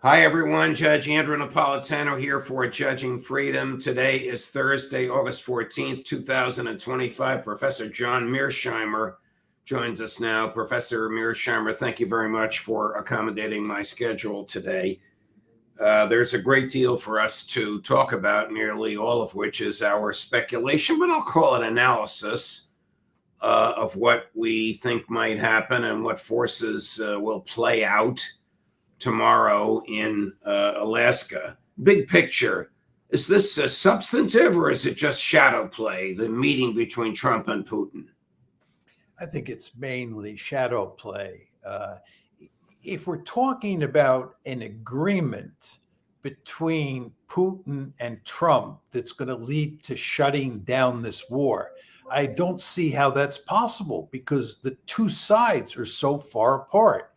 Hi, everyone. Judge Andrew Napolitano here for Judging Freedom. Today is Thursday, August 14th, 2025. Professor John Mearsheimer joins us now. Professor Mearsheimer, thank you very much for accommodating my schedule today. There's a great deal for us to talk about, nearly all of which is our speculation, but I'll call it analysis of what we think might happen and what forces will play out tomorrow in Alaska. Big picture, is this substantive or is it just shadow play, the meeting between Trump and Putin? I think it's mainly shadow play. If we're talking about an agreement between Putin and Trump that's going to lead to shutting down this war, I don't see how that's possible because the two sides are so far apart.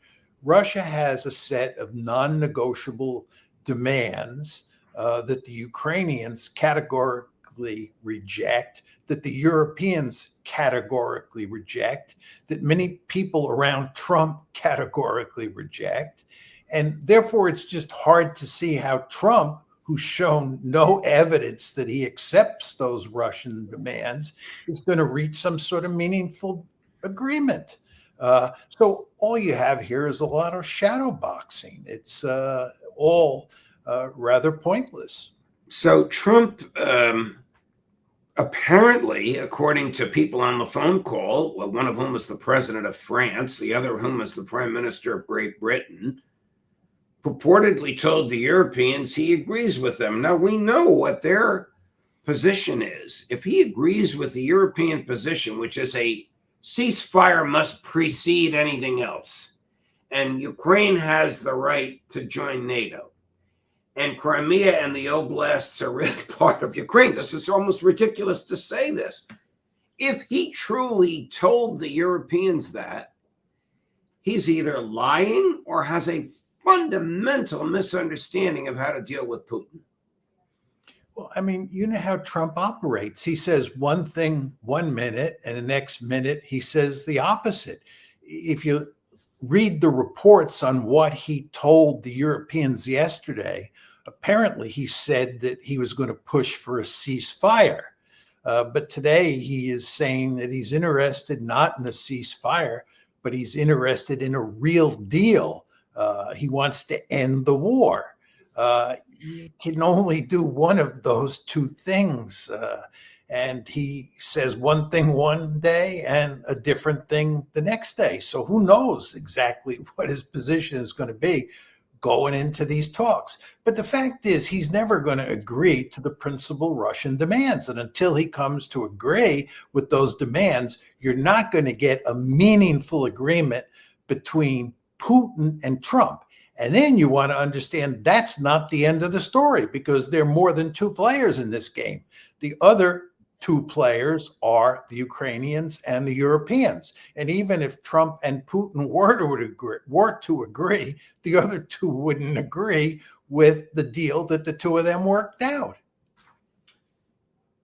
Russia has a set of non-negotiable demands that the Ukrainians categorically reject, that the Europeans categorically reject, that many people around Trump categorically reject. And therefore, it's just hard to see how Trump, who's shown no evidence that he accepts those Russian demands, is going to reach some sort of meaningful agreement. So all you have here is a lot of shadow boxing. It's all rather pointless. So Trump, apparently, according to people on the phone call, well, one of whom is the president of France, the other of whom is the prime minister of Great Britain, purportedly told the Europeans he agrees with them. Now, we know what their position is. If he agrees with the European position, which is a ceasefire must precede anything else, and Ukraine has the right to join NATO, and Crimea and the Oblasts are really part of Ukraine. This is almost ridiculous to say this. If he truly told the Europeans that, he's either lying or has a fundamental misunderstanding of how to deal with Putin. Well, I mean, you know how Trump operates. He says one thing 1 minute, and the next minute he says the opposite. If you read the reports on what he told the Europeans yesterday, apparently he said that he was going to push for a ceasefire. But today he is saying that he's interested not in a ceasefire, but he's interested in a real deal. He wants to end the war. You can only do one of those two things. And he says one thing one day and a different thing the next day. So who knows exactly what his position is going to be going into these talks. But the fact is, he's never going to agree to the principal Russian demands. And until he comes to agree with those demands, you're not going to get a meaningful agreement between Putin and Trump. And then you want to understand that's not the end of the story because there are more than two players in this game. The other two players are the Ukrainians and the Europeans. And even if Trump and Putin were to agree, the other two wouldn't agree with the deal that the two of them worked out.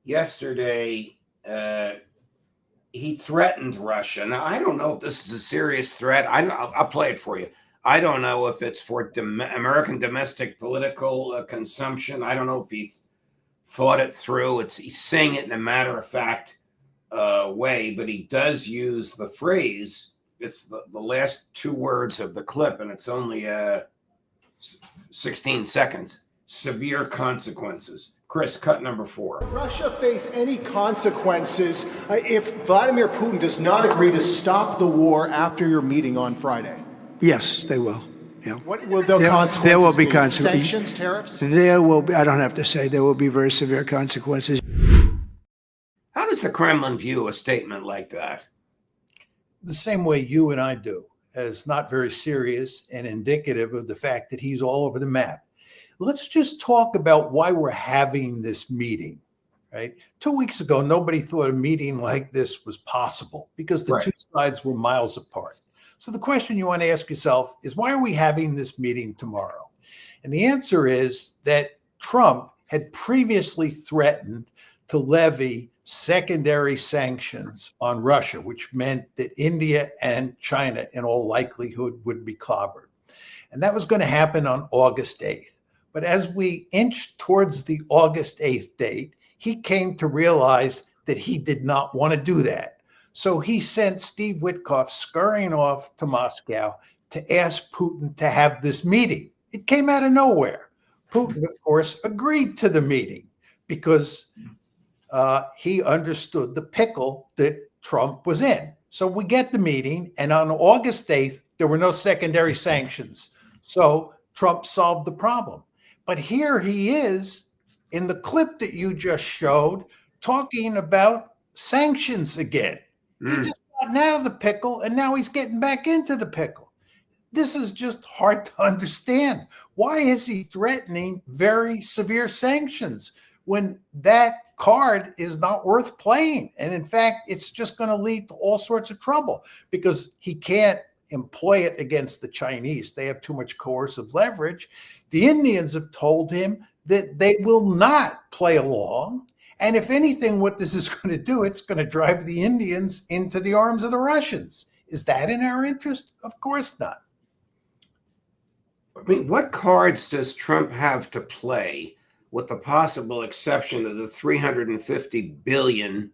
Yesterday, he threatened Russia. Now, I don't know if this is a serious threat. I'll play it for you. I don't know if it's for American domestic political consumption. I don't know if he thought it through. He's saying it in a matter-of-fact way, but he does use the phrase. It's the last two words of the clip, and it's only 16 seconds. Severe consequences. Chris, cut number 4. Will Russia face any consequences if Vladimir Putin does not agree to stop the war after your meeting on Friday? Yes, they will. Yeah. What will the consequences there will be be? consequences. Sanctions, tariffs? There will be, I don't have to say, there will be very severe consequences. How does the Kremlin view a statement like that? The same way you and I do, as not very serious and indicative of the fact that he's all over the map. Let's just talk about why we're having this meeting, right? 2 weeks ago, nobody thought a meeting like this was possible because the two sides were miles apart. So the question you want to ask yourself is, why are we having this meeting tomorrow? And the answer is that Trump had previously threatened to levy secondary sanctions on Russia, which meant that India and China, in all likelihood, would be clobbered. And that was going to happen on August 8th. But as we inched towards the August 8th date, he came to realize that he did not want to do that. So he sent Steve Witkoff scurrying off to Moscow to ask Putin to have this meeting. It came out of nowhere. Putin, of course, agreed to the meeting because he understood the pickle that Trump was in. So we get the meeting, and on August 8th, there were no secondary sanctions. So Trump solved the problem. But here he is in the clip that you just showed talking about sanctions again. He just gotten out of the pickle, and now he's getting back into the pickle. This is just hard to understand. Why is he threatening very severe sanctions when that card is not worth playing? And in fact, it's just going to lead to all sorts of trouble because he can't employ it against the Chinese. They have too much coercive leverage. The Indians have told him that they will not play along. And if anything, what this is going to do, it's going to drive the Indians into the arms of the Russians. Is that in our interest? Of course not. I mean, what cards does Trump have to play, with the possible exception of the 350 billion,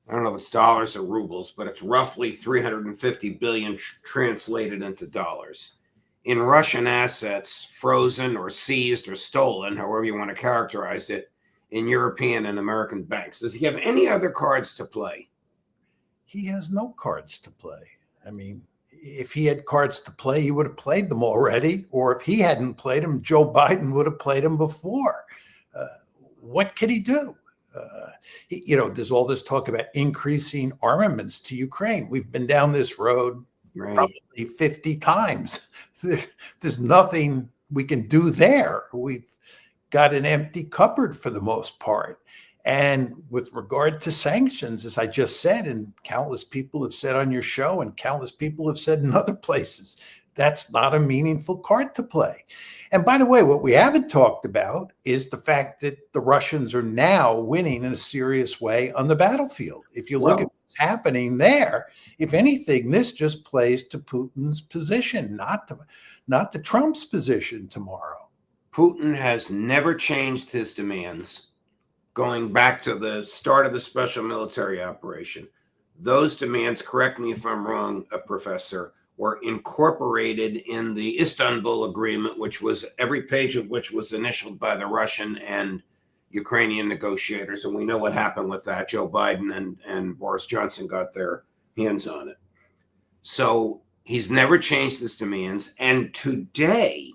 I don't know if it's dollars or rubles, but it's roughly 350 billion translated into dollars, in Russian assets frozen or seized or stolen, however you want to characterize it, in European and American banks? Does he have any other cards to play? He has no cards to play. I mean, if he had cards to play, he would have played them already. Or if he hadn't played them, Joe Biden would have played them before. What could he do? There's all this talk about increasing armaments to Ukraine. We've been down this road probably 50 times. There's nothing we can do there. We've got an empty cupboard for the most part. And with regard to sanctions, as I just said, and countless people have said on your show, and countless people have said in other places, that's not a meaningful card to play. And by the way, what we haven't talked about is the fact that the Russians are now winning in a serious way on the battlefield. If you look at what's happening there, if anything, this just plays to Putin's position, not to Trump's position tomorrow. Putin has never changed his demands going back to the start of the special military operation. Those demands, correct me if I'm wrong, Professor, were incorporated in the Istanbul Agreement, which was every page of which was initialed by the Russian and Ukrainian negotiators. And we know what happened with that. Joe Biden and Boris Johnson got their hands on it. So he's never changed his demands. And today,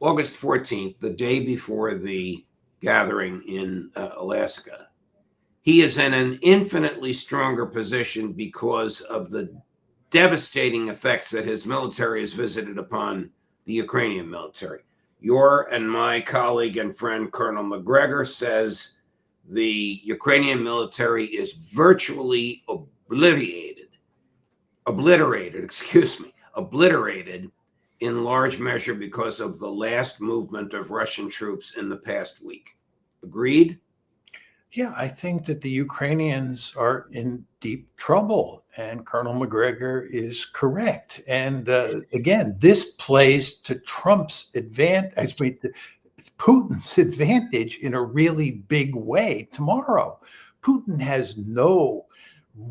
August 14th, the day before the gathering in Alaska, he is in an infinitely stronger position because of the devastating effects that his military has visited upon the Ukrainian military. Your and my colleague and friend, Colonel McGregor, says the Ukrainian military is virtually obliterated in large measure because of the last movement of Russian troops in the past week. Agreed? Yeah, I think that the Ukrainians are in deep trouble, and Colonel McGregor is correct. And again, this plays to Trump's advantage, Putin's advantage in a really big way tomorrow. Putin has no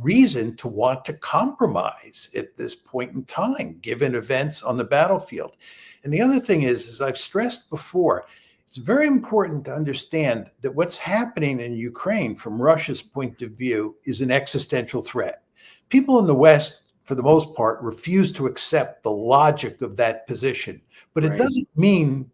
reason to want to compromise at this point in time, given events on the battlefield. And the other thing is, as I've stressed before, it's very important to understand that what's happening in Ukraine from Russia's point of view is an existential threat. People in the West, for the most part, refuse to accept the logic of that position. But it doesn't mean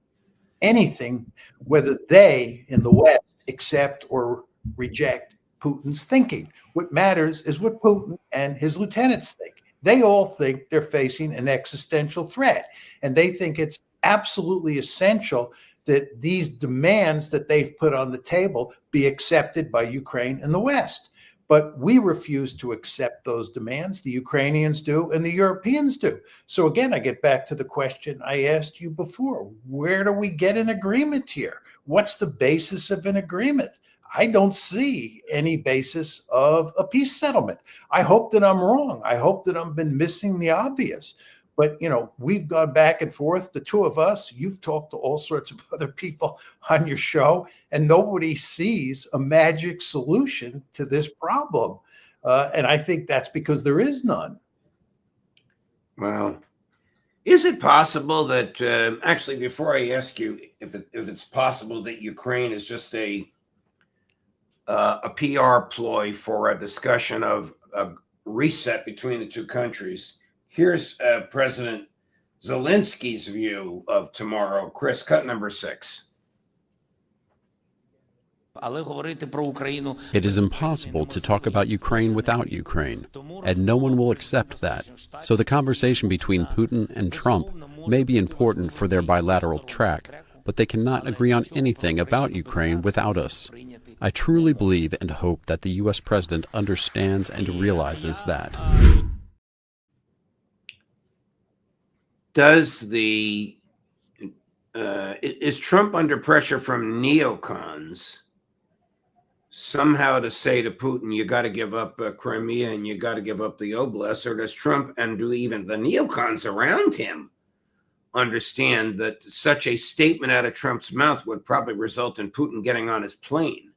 anything whether they in the West accept or reject Putin's thinking. What matters is what Putin and his lieutenants think. They all think they're facing an existential threat, and they think it's absolutely essential that these demands that they've put on the table be accepted by Ukraine and the West. But we refuse to accept those demands. The Ukrainians do, and the Europeans do. So again, I get back to the question I asked you before. Where do we get an agreement here? What's the basis of an agreement? I don't see any basis of a peace settlement. I hope that I'm wrong. I hope that I've been missing the obvious. But, we've gone back and forth, the two of us. You've talked to all sorts of other people on your show, and nobody sees a magic solution to this problem. And I think that's because there is none. Well, is it possible that actually, before I ask you if it's possible that Ukraine is just a PR ploy for a discussion of a reset between the two countries, here's President Zelensky's view of tomorrow. Chris, cut number 6. It is impossible to talk about Ukraine without Ukraine, and no one will accept that. So the conversation between Putin and Trump may be important for their bilateral track, but they cannot agree on anything about Ukraine without us. I truly believe and hope that the U.S. president understands and realizes that. Is Trump under pressure from neocons somehow to say to Putin, you got to give up Crimea and you got to give up the Oblast? Or does Trump and do even the neocons around him understand that such a statement out of Trump's mouth would probably result in Putin getting on his plane?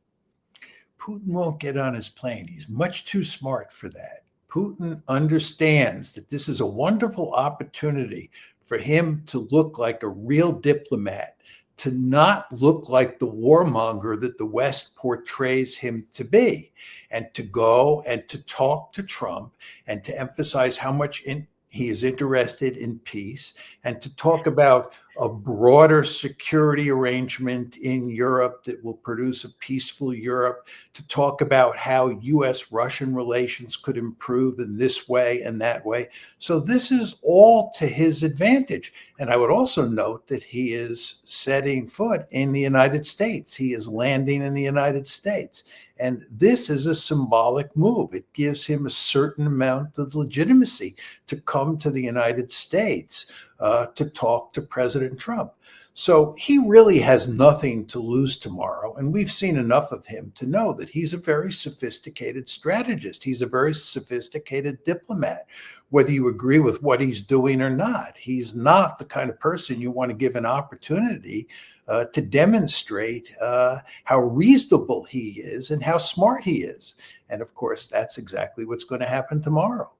Putin won't get on his plane. He's much too smart for that. Putin understands that this is a wonderful opportunity for him to look like a real diplomat, to not look like the warmonger that the West portrays him to be, and to go and to talk to Trump and to emphasize how much he is interested in peace, and to talk about a broader security arrangement in Europe that will produce a peaceful Europe, to talk about how U.S.-Russian relations could improve in this way and that way. So this is all to his advantage. And I would also note that he is setting foot in the United States. He is landing in the United States. And this is a symbolic move. It gives him a certain amount of legitimacy to come to the United States to talk to President Trump. So he really has nothing to lose tomorrow. And we've seen enough of him to know that he's a very sophisticated strategist. He's a very sophisticated diplomat, whether you agree with what he's doing or not. He's not the kind of person you want to give an opportunity to demonstrate how reasonable he is and how smart he is. And of course, that's exactly what's going to happen tomorrow.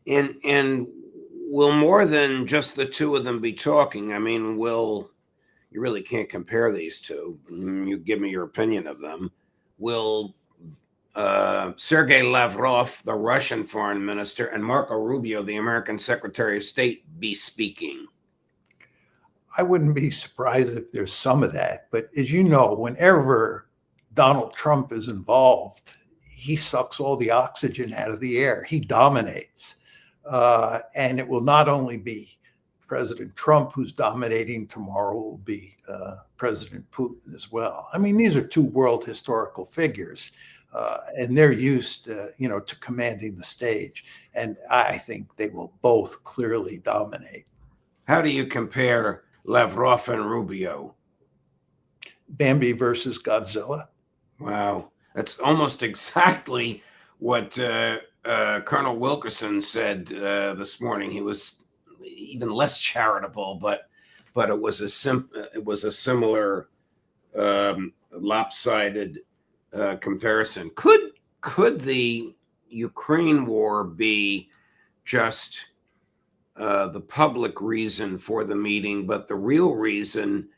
And will more than just the two of them be talking? I mean, you really can't compare these two. You give me your opinion of them. Will Sergei Lavrov, the Russian foreign minister, and Marco Rubio, the American Secretary of State, be speaking? I wouldn't be surprised if there's some of that. But as you know, whenever Donald Trump is involved, he sucks all the oxygen out of the air. He dominates. And it will not only be President Trump who's dominating tomorrow, will be President Putin as well. I mean, these are two world historical figures, and they're used, to commanding the stage. And I think they will both clearly dominate. How do you compare Lavrov and Rubio? Bambi versus Godzilla. Wow. That's almost exactly what Colonel Wilkerson said this morning. He was even less charitable, but it was a similar lopsided comparison. Could the Ukraine war be just the public reason for the meeting, but the real reason,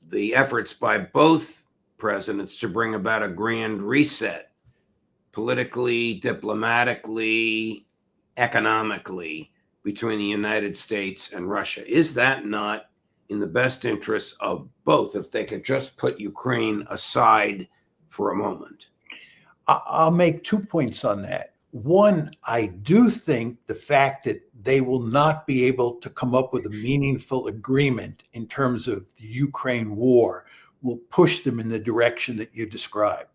the efforts by both presidents to bring about a grand reset, politically, diplomatically, economically, between the United States and Russia? Is that not in the best interest of both if they could just put Ukraine aside for a moment? I'll make 2 points on that. One, I do think the fact that they will not be able to come up with a meaningful agreement in terms of the Ukraine war will push them in the direction that you described.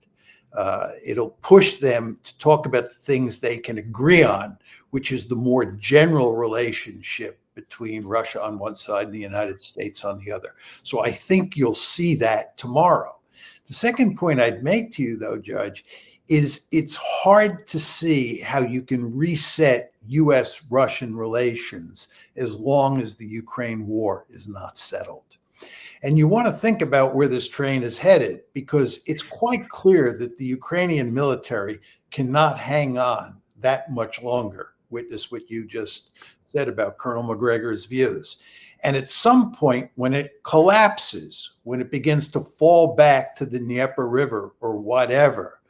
It'll push them to talk about the things they can agree on, which is the more general relationship between Russia on one side and the United States on the other. So I think you'll see that tomorrow. The second point I'd make to you, though, Judge, is it's hard to see how you can reset U.S.-Russian relations as long as the Ukraine war is not settled. And you want to think about where this train is headed, because it's quite clear that the Ukrainian military cannot hang on that much longer. Witness what you just said about Colonel McGregor's views. And at some point, when it collapses, when it begins to fall back to the Dnieper River or whatever,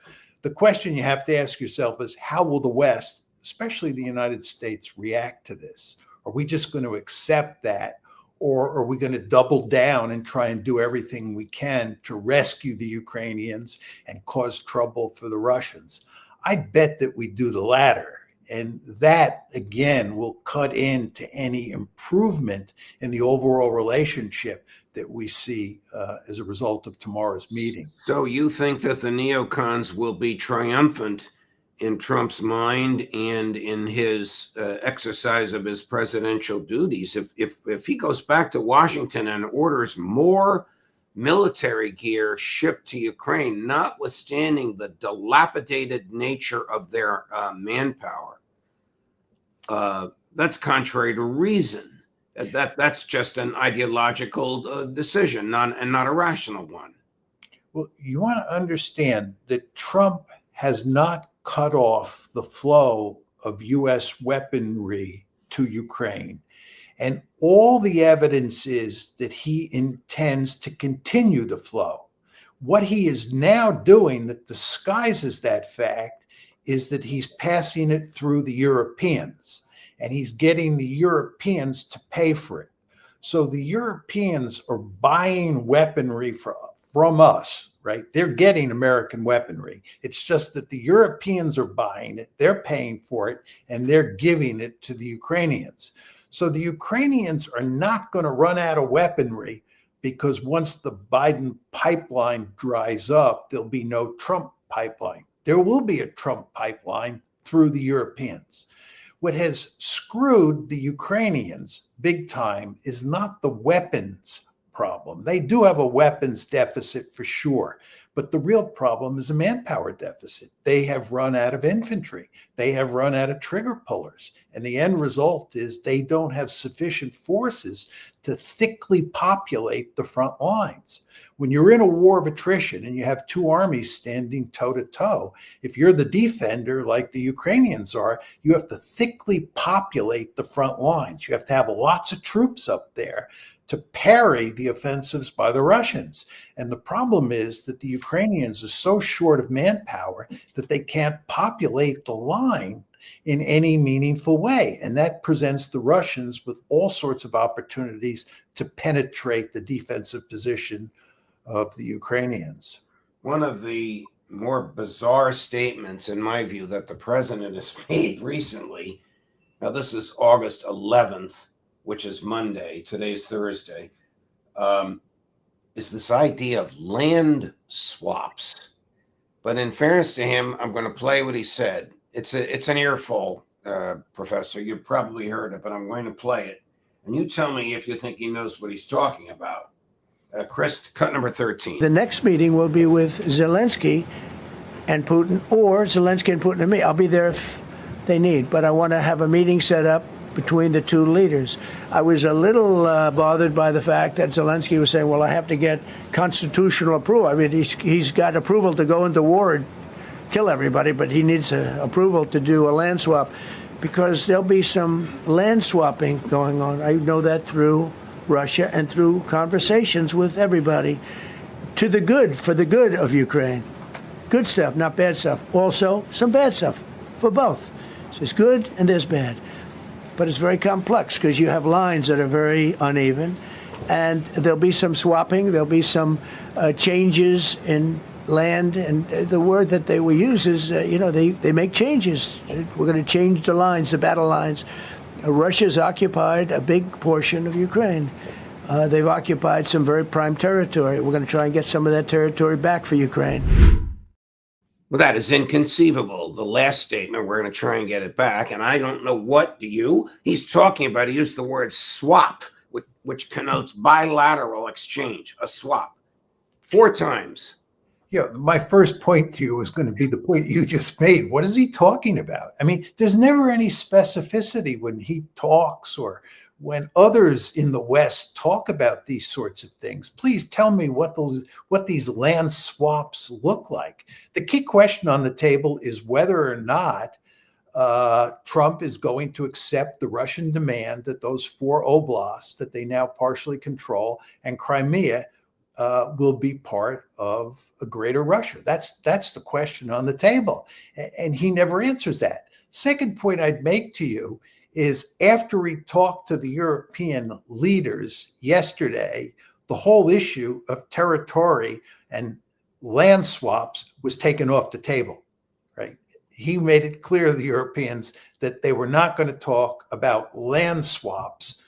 the question you have to ask yourself is, how will the West, especially the United States, react to this? Are we just going to accept that? Or are we going to double down and try and do everything we can to rescue the Ukrainians and cause trouble for the Russians? I bet that we do the latter. And that, again, will cut into any improvement in the overall relationship that we see as a result of tomorrow's meeting. So you think that the neocons will be triumphant in Trump's mind and in his exercise of his presidential duties if he goes back to Washington and orders more military gear shipped to Ukraine, notwithstanding the dilapidated nature of their manpower? That's contrary to reason. That's just an ideological decision, not a rational one. Well, you want to understand that Trump has not cut off the flow of U.S. weaponry to Ukraine. And all the evidence is that he intends to continue the flow. What he is now doing that disguises that fact is that he's passing it through the Europeans, and he's getting the Europeans to pay for it. So the Europeans are buying weaponry from us, right? They're getting American weaponry. It's just that the Europeans are buying it, they're paying for it, and they're giving it to the Ukrainians. So the Ukrainians are not going to run out of weaponry, because once the Biden pipeline dries up, there'll be no Trump pipeline. There will be a Trump pipeline through the Europeans. What has screwed the Ukrainians big time is not the weapons problem. They do have a weapons deficit for sure, but the real problem is a manpower deficit. They have run out of infantry. They have run out of trigger pullers. And the end result is they don't have sufficient forces to thickly populate the front lines. When you're in a war of attrition and you have two armies standing toe to toe, if you're the defender like the Ukrainians are, you have to thickly populate the front lines. You have to have lots of troops up there to parry the offensives by the Russians. And the problem is that the Ukrainians are so short of manpower that they can't populate the line in any meaningful way. And that presents the Russians with all sorts of opportunities to penetrate the defensive position of the Ukrainians. One of the more bizarre statements, in my view, that the president has made recently, now this is August 11th, which is Monday, today's Thursday, is this idea of land swaps. But in fairness to him, I'm going to play what he said. It's an earful, Professor. You've probably heard it, but I'm going to play it. And you tell me if you think he knows what he's talking about. Chris, cut number 13. The next meeting will be with Zelensky and Putin, or Zelensky and Putin and me. I'll be there if they need, but I want to have a meeting set up between the two leaders. I was a little bothered by the fact that Zelensky was saying, well, I have to get constitutional approval. I mean, he's got approval to go into war and kill everybody, but he needs approval to do a land swap, because there'll be some land swapping going on. I know that through Russia and through conversations with everybody, to the good, for the good of Ukraine. Good stuff, not bad stuff. Also, some bad stuff for both. So there's good and there's bad. But it's very complex because you have lines that are very uneven, and there'll be some swapping, there'll be some changes in land, and the word that they will use is, they make changes. We're going to change the lines, the battle lines. Russia's occupied a big portion of Ukraine. They've occupied some very prime territory. We're going to try and get some of that territory back for Ukraine. Well, that is inconceivable. The last statement, we're going to try and get it back. And I don't know what he's talking about. He used the word swap, which connotes bilateral exchange, a swap, 4 times. My first point to you was going to be the point you just made. What is he talking about? I mean, there's never any specificity when he talks or when others in the West talk about these sorts of things. Please tell me what these land swaps look like. The key question on the table is whether or not Trump is going to accept the Russian demand that those 4 oblasts that they now partially control and Crimea will be part of a greater Russia. That's the question on the table. And he never answers that. Second point I'd make to you is after he talked to the European leaders yesterday, the whole issue of territory and land swaps was taken off the table, right? He made it clear to the Europeans that they were not going to talk about land swaps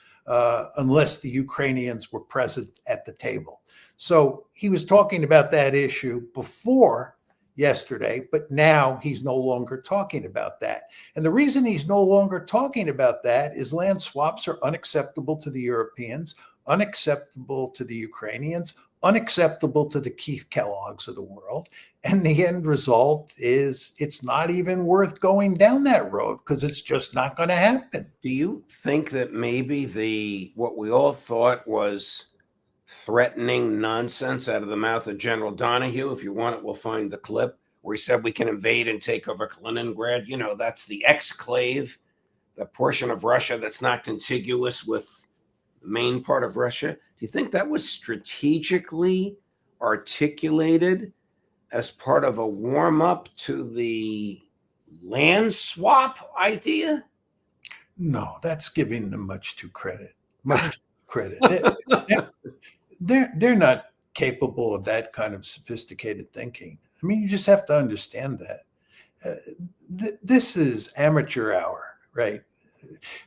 unless the Ukrainians were present at the table. So he was talking about that issue before yesterday, but now he's no longer talking about that. And the reason he's no longer talking about that is land swaps are unacceptable to the Europeans, unacceptable to the Ukrainians, unacceptable to the Keith Kellogg's of the world. And the end result is it's not even worth going down that road because it's just not going to happen. Do you think that maybe what we all thought was threatening nonsense out of the mouth of General Donahue, if you want it, we'll find the clip, where he said we can invade and take over Kaliningrad? That's the exclave, the portion of Russia that's not contiguous with the main part of Russia. Do you think that was strategically articulated as part of a warm-up to the land swap idea? No, that's giving them much too much credit. They're not capable of that kind of sophisticated thinking. I mean, you just have to understand that. This is amateur hour, right?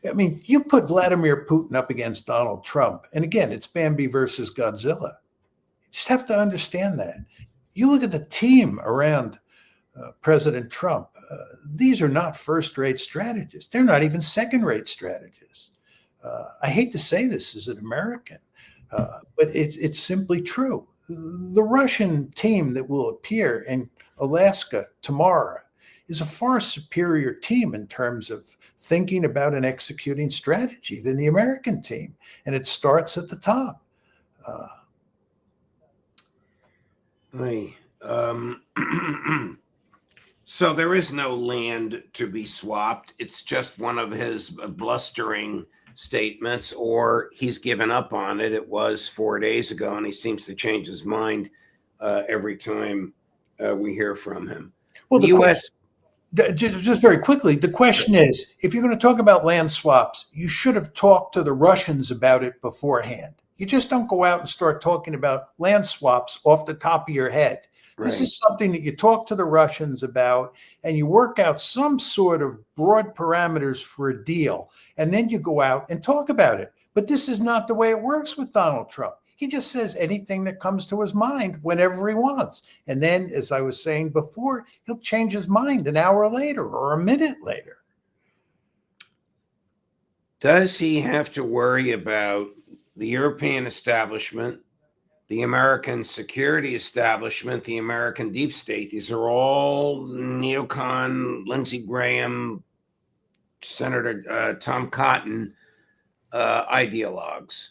I mean, you put Vladimir Putin up against Donald Trump, and again, it's Bambi versus Godzilla. You just have to understand that. You look at the team around President Trump. These are not first-rate strategists. They're not even second-rate strategists. I hate to say this as an American, but it's simply true. The Russian team that will appear in Alaska tomorrow is a far superior team in terms of thinking about and executing strategy than the American team. And it starts at the top. So there is no land to be swapped. It's just one of his blustering statements, or he's given up on it. It was 4 days ago, and he seems to change his mind every time we hear from him. Well, the U.S. Just very quickly, the question is, if you're going to talk about land swaps, you should have talked to the Russians about it beforehand. You just don't go out and start talking about land swaps off the top of your head. Right. This is something that you talk to the Russians about, and you work out some sort of broad parameters for a deal, and then you go out and talk about it. But this is not the way it works with Donald Trump. He just says anything that comes to his mind whenever he wants. And then, as I was saying before, he'll change his mind an hour later or a minute later. Does he have to worry about the European establishment, the American security establishment, the American deep state? These are all neocon, Lindsey Graham, Senator Tom Cotton ideologues.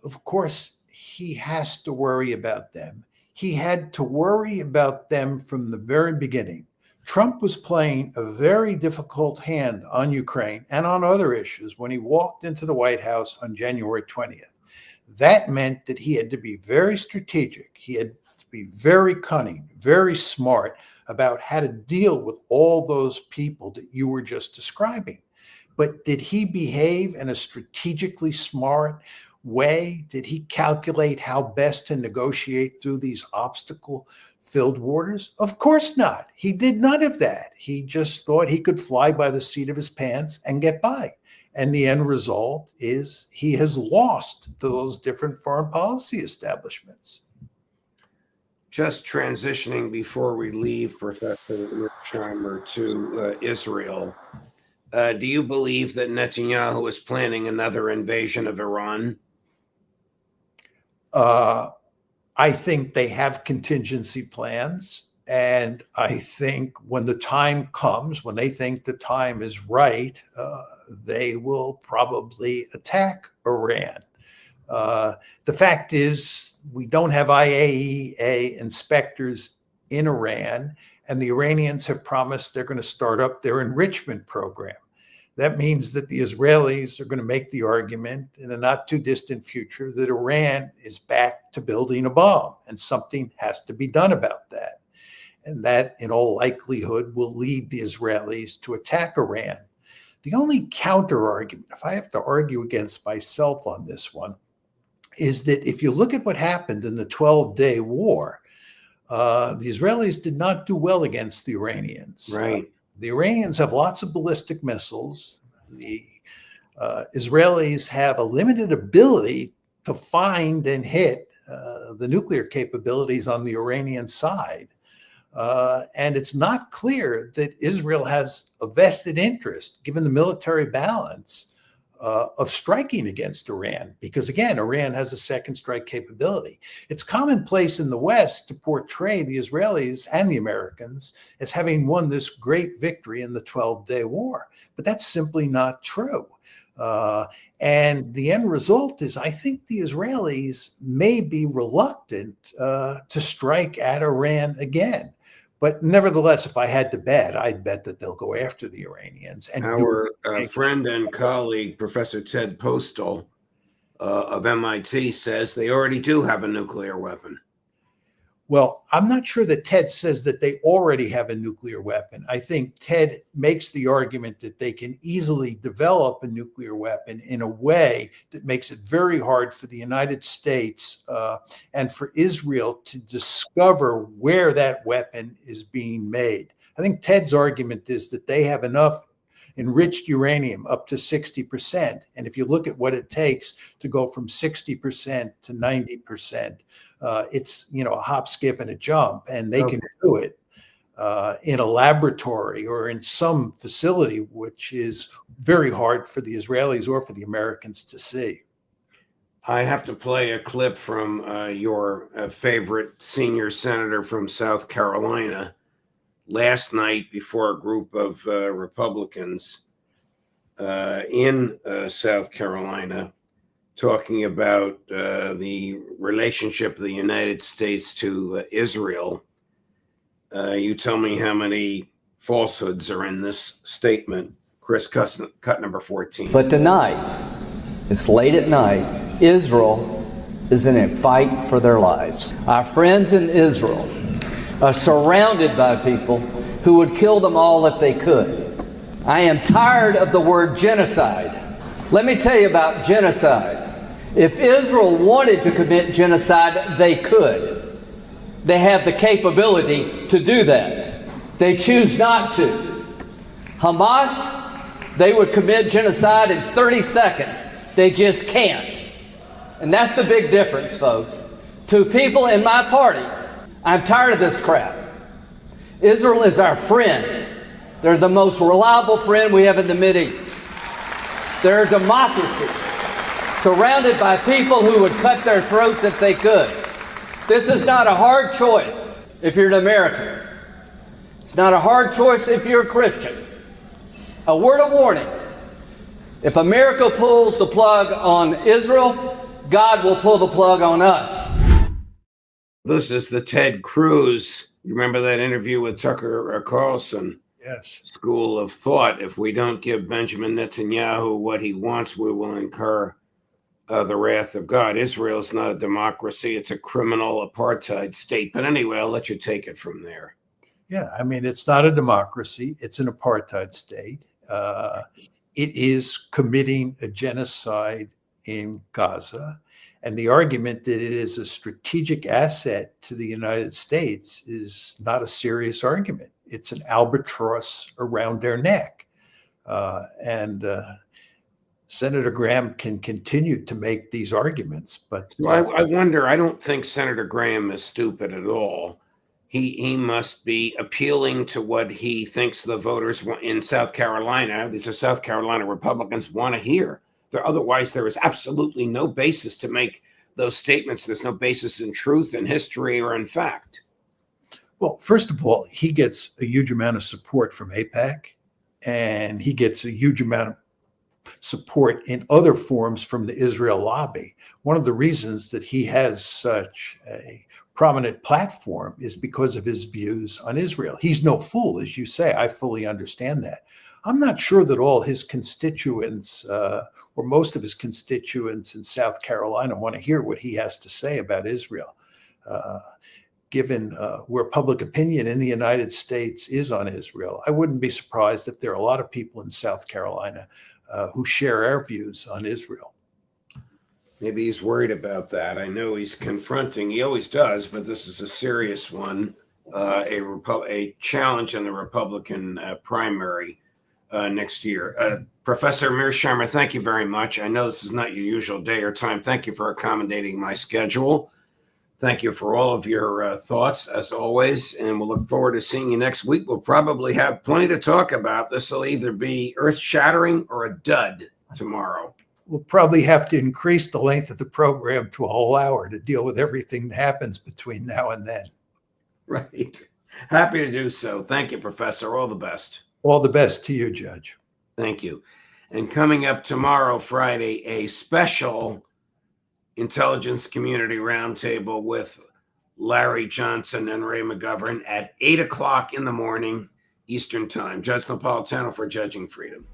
Of course, he has to worry about them. He had to worry about them from the very beginning. Trump was playing a very difficult hand on Ukraine and on other issues when he walked into the White House on January 20th. That meant that he had to be very strategic. He had to be very cunning, very smart about how to deal with all those people that you were just describing. But did he behave in a strategically smart way? Did he calculate how best to negotiate through these obstacle-filled waters? Of course not. He did none of that. He just thought he could fly by the seat of his pants and get by. And the end result is he has lost to those different foreign policy establishments. Just transitioning before we leave, Professor Mearsheimer, to Israel. Do you believe that Netanyahu is planning another invasion of Iran? I think they have contingency plans. And I think when the time comes, when they think the time is right, they will probably attack Iran. The fact is, we don't have IAEA inspectors in Iran, and the Iranians have promised they're going to start up their enrichment program. That means that the Israelis are going to make the argument in the not too distant future that Iran is back to building a bomb, and something has to be done about that. And that, in all likelihood, will lead the Israelis to attack Iran. The only counter argument, if I have to argue against myself on this one, is that if you look at what happened in the 12-day war, the Israelis did not do well against the Iranians. Right. The Iranians have lots of ballistic missiles. The Israelis have a limited ability to find and hit the nuclear capabilities on the Iranian side. And it's not clear that Israel has a vested interest, given the military balance, of striking against Iran, because again, Iran has a second strike capability. It's commonplace in the West to portray the Israelis and the Americans as having won this great victory in the 12-day war, but that's simply not true. And the end result is, I think the Israelis may be reluctant to strike at Iran again. But nevertheless, if I had to bet, I'd bet that they'll go after the Iranians. And our friend and colleague, Professor Ted Postal of MIT, says they already do have a nuclear weapon. Well, I'm not sure that Ted says that they already have a nuclear weapon. I think Ted makes the argument that they can easily develop a nuclear weapon in a way that makes it very hard for the United States and for Israel to discover where that weapon is being made. I think Ted's argument is that they have enough enriched uranium up to 60%. And if you look at what it takes to go from 60% to 90%, it's, a hop, skip, and a jump, and they can do it in a laboratory or in some facility, which is very hard for the Israelis or for the Americans to see. I have to play a clip from your favorite senior senator from South Carolina last night before a group of Republicans in South Carolina, talking about the relationship of the United States to Israel. You tell me how many falsehoods are in this statement. Chris, cut number 14. But tonight, it's late at night, Israel is in a fight for their lives. Our friends in Israel are surrounded by people who would kill them all if they could. I am tired of the word genocide. Let me tell you about genocide. If Israel wanted to commit genocide, they could. They have the capability to do that. They choose not to. Hamas, they would commit genocide in 30 seconds. They just can't. And that's the big difference, folks. To people in my party, I'm tired of this crap. Israel is our friend. They're the most reliable friend we have in the Mideast. They're a democracy, surrounded by people who would cut their throats if they could. This is not a hard choice if you're an American. It's not a hard choice if you're a Christian. A word of warning. If America pulls the plug on Israel, God will pull the plug on us. This is the Ted Cruz. You remember that interview with Tucker Carlson? Yes. School of thought. If we don't give Benjamin Netanyahu what he wants, we will incur the wrath of God. Israel is not a democracy. It's a criminal apartheid state. But anyway, I'll let you take it from there. Yeah, I mean, it's not a democracy. It's an apartheid state. It is committing a genocide in Gaza. And the argument that it is a strategic asset to the United States is not a serious argument. It's an albatross around their neck. And Senator Graham can continue to make these arguments. But so I wonder, I don't think Senator Graham is stupid at all. He must be appealing to what he thinks the voters in South Carolina, these are South Carolina Republicans, want to hear. Otherwise, there is absolutely no basis to make those statements. There's no basis in truth, in history, or in fact. Well, first of all, he gets a huge amount of support from AIPAC, and he gets a huge amount of support in other forms from the Israel lobby. One of the reasons that he has such a prominent platform is because of his views on Israel. He's no fool, as you say. I fully understand that. I'm not sure that all his constituents or most of his constituents in South Carolina want to hear what he has to say about Israel. Given where public opinion in the United States is on Israel, I wouldn't be surprised if there are a lot of people in South Carolina who share our views on Israel. Maybe he's worried about that. I know he's confronting, he always does, but this is a serious one, a challenge in the Republican primary next year. Professor Mearsheimer, thank you very much. I know this is not your usual day or time. Thank you for accommodating my schedule. Thank you for all of your thoughts, as always, and we'll look forward to seeing you next week. We'll probably have plenty to talk about. This will either be earth-shattering or a dud tomorrow. We'll probably have to increase the length of the program to a whole hour to deal with everything that happens between now and then. Right. Happy to do so. Thank you, Professor. All the best. All the best to you, Judge. Thank you. And coming up tomorrow, Friday, a special Intelligence Community Roundtable with Larry Johnson and Ray McGovern at 8 o'clock in the morning Eastern Time. Judge Napolitano for Judging Freedom.